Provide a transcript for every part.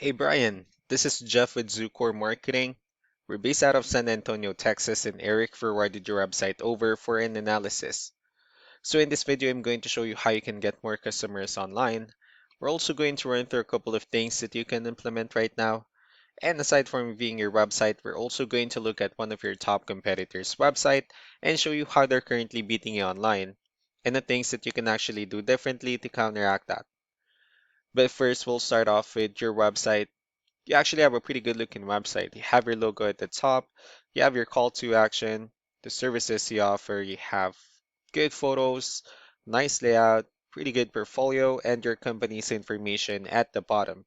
Hey Brian, this is Jeff with Zucore Marketing. We're based out of San Antonio, Texas, and Eric forwarded your website over for an analysis. So in this video, I'm going to show you how you can get more customers online. We're also going to run through a couple of things that you can implement right now. And aside from reviewing your website, we're also going to look at one of your top competitors' website and show you how they're currently beating you online and the things that you can actually do differently to counteract that. But first, we'll start off with your website. You actually have a pretty good looking website. You have your logo at the top, you have your call to action, the services you offer, you have good photos, nice layout, pretty good portfolio, and your company's information at the bottom.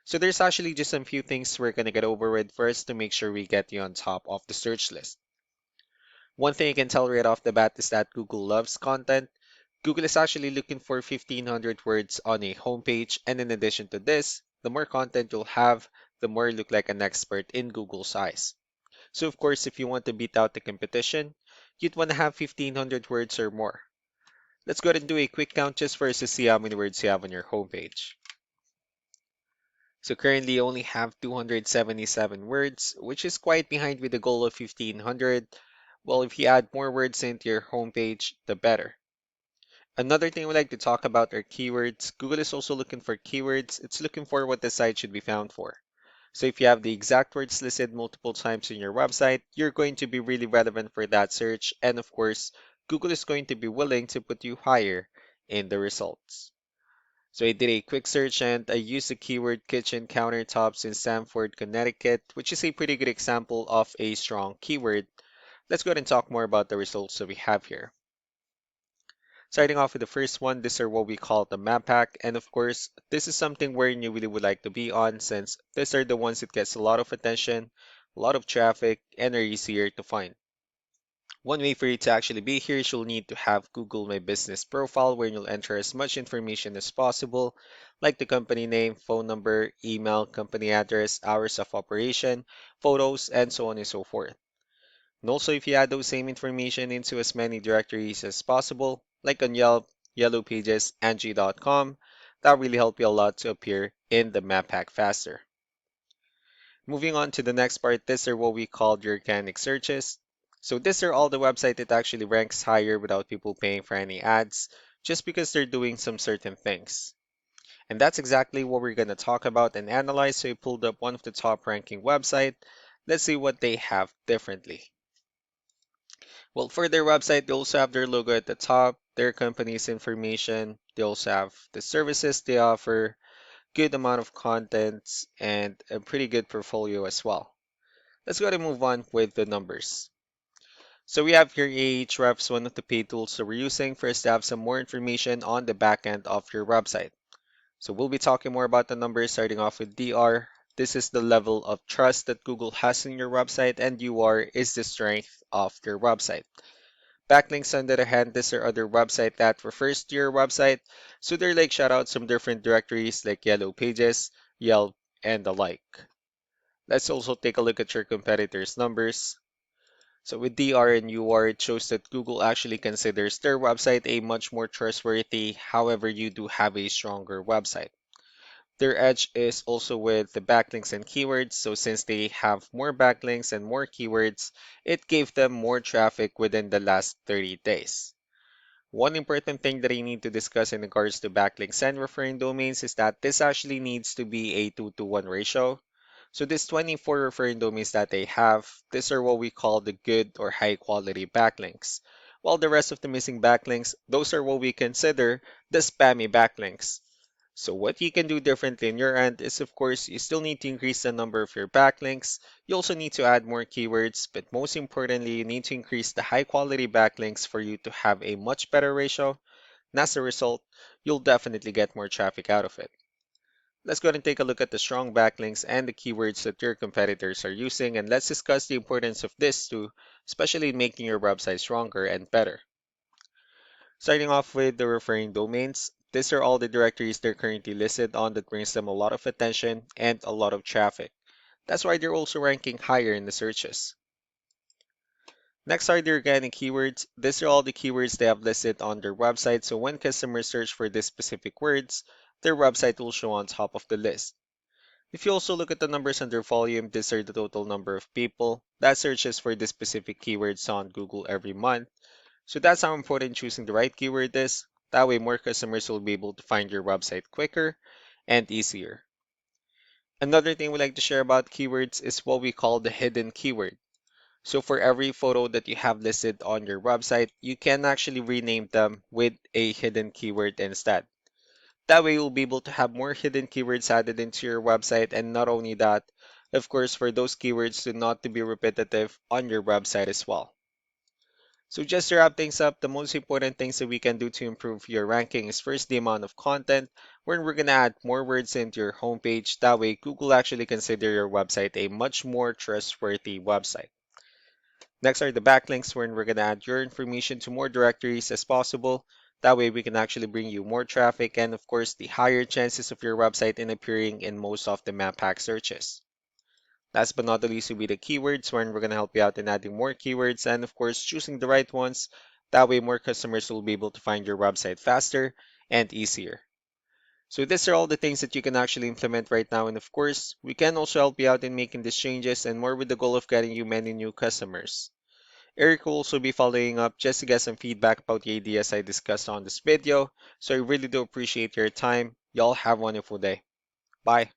So there's actually just some few things we're gonna get over with first to make sure we get you on top of the search list. One thing you can tell right off the bat is that Google loves content. Google is actually looking for 1500 words on a homepage, and in addition to this, the more content you'll have, the more you look like an expert in Google's eyes. So of course, if you want to beat out the competition, you'd want to have 1500 words or more. Let's go ahead and do a quick count just for us to see how many words you have on your homepage. So currently you only have 277 words, which is quite behind with the goal of 1500. Well, if you add more words into your homepage, the better. Another thing we like to talk about are keywords. Google is also looking for keywords. It's looking for what the site should be found for. So if you have the exact words listed multiple times in your website, you're going to be really relevant for that search. And of course, Google is going to be willing to put you higher in the results. So I did a quick search and I used the keyword kitchen countertops in Stamford, Connecticut, which is a pretty good example of a strong keyword. Let's go ahead and talk more about the results that we have here. Starting off with the first one, these are what we call the map pack. And of course, this is something where you really would like to be on since these are the ones that gets a lot of attention, a lot of traffic, and are easier to find. One way for you to actually be here is you'll need to have Google My Business profile where you'll enter as much information as possible, like the company name, phone number, email, company address, hours of operation, photos, and so on and so forth. And also, if you add those same information into as many directories as possible, like on Yelp, Yellow Pages, Angie.com, that really help you a lot to appear in the map pack faster. Moving on to the next part, these are what we call the organic searches. So these are all the website that actually ranks higher without people paying for any ads, just because they're doing some certain things. And that's exactly what we're going to talk about and analyze. So we pulled up one of the top ranking website. Let's see what they have differently. Well, for their website, they also have their logo at the top, their company's information. They also have the services they offer, good amount of contents, and a pretty good portfolio as well. Let's go ahead and move on with the numbers. So we have here Ahrefs, one of the paid tools that we're using for us to have some more information on the back end of your website. So we'll be talking more about the numbers starting off with DR. This is the level of trust that Google has in your website, and UR is the strength of your website. Backlinks, on the other hand, these are other website that refers to your website. So they're like shoutouts from different directories like Yellow Pages, Yelp, and the like. Let's also take a look at your competitors' numbers. So with DR and UR, it shows that Google actually considers their website a much more trustworthy. However, you do have a stronger website. Their edge is also with the backlinks and keywords. So since they have more backlinks and more keywords, it gave them more traffic within the last 30 days. One important thing that I need to discuss in regards to backlinks and referring domains is that this actually needs to be a 2 to 1 ratio. So this 24 referring domains that they have, these are what we call the good or high quality backlinks. While the rest of the missing backlinks, those are what we consider the spammy backlinks. So what you can do differently in your end is, of course, you still need to increase the number of your backlinks. You also need to add more keywords, but most importantly, you need to increase the high quality backlinks for you to have a much better ratio. And as a result, you'll definitely get more traffic out of it. Let's go ahead and take a look at the strong backlinks and the keywords that your competitors are using, and let's discuss the importance of this too, especially in making your website stronger and better. Starting off with the referring domains, these are all the directories they're currently listed on that brings them a lot of attention and a lot of traffic. That's why they're also ranking higher in the searches. Next are the organic keywords. These are all the keywords they have listed on their website, so when customers search for these specific words, their website will show on top of the list. If you also look at the numbers under volume, these are the total number of people that searches for this specific keywords on Google every month. So that's how important choosing the right keyword is. That way more customers will be able to find your website quicker and easier. Another thing we like to share about keywords is what we call the hidden keyword. So for every photo that you have listed on your website, you can actually rename them with a hidden keyword instead. That way you'll be able to have more hidden keywords added into your website, and not only that, of course, for those keywords to not to be repetitive on your website as well. So just to wrap things up, the most important things that we can do to improve your ranking is first the amount of content, where we're going to add more words into your homepage. That way Google actually consider your website a much more trustworthy website. Next are the backlinks, wherein we're going to add your information to more directories as possible. That way we can actually bring you more traffic and of course the higher chances of your website in appearing in most of the map pack searches. Last but not the least will be the keywords, wherein we're going to help you out in adding more keywords and of course choosing the right ones. That way more customers will be able to find your website faster and easier. So these are all the things that you can actually implement right now, and of course we can also help you out in making these changes and more with the goal of getting you many new customers. Eric will also be following up just to get some feedback about the ideas I discussed on this video. So I really do appreciate your time. Y'all have a wonderful day. Bye.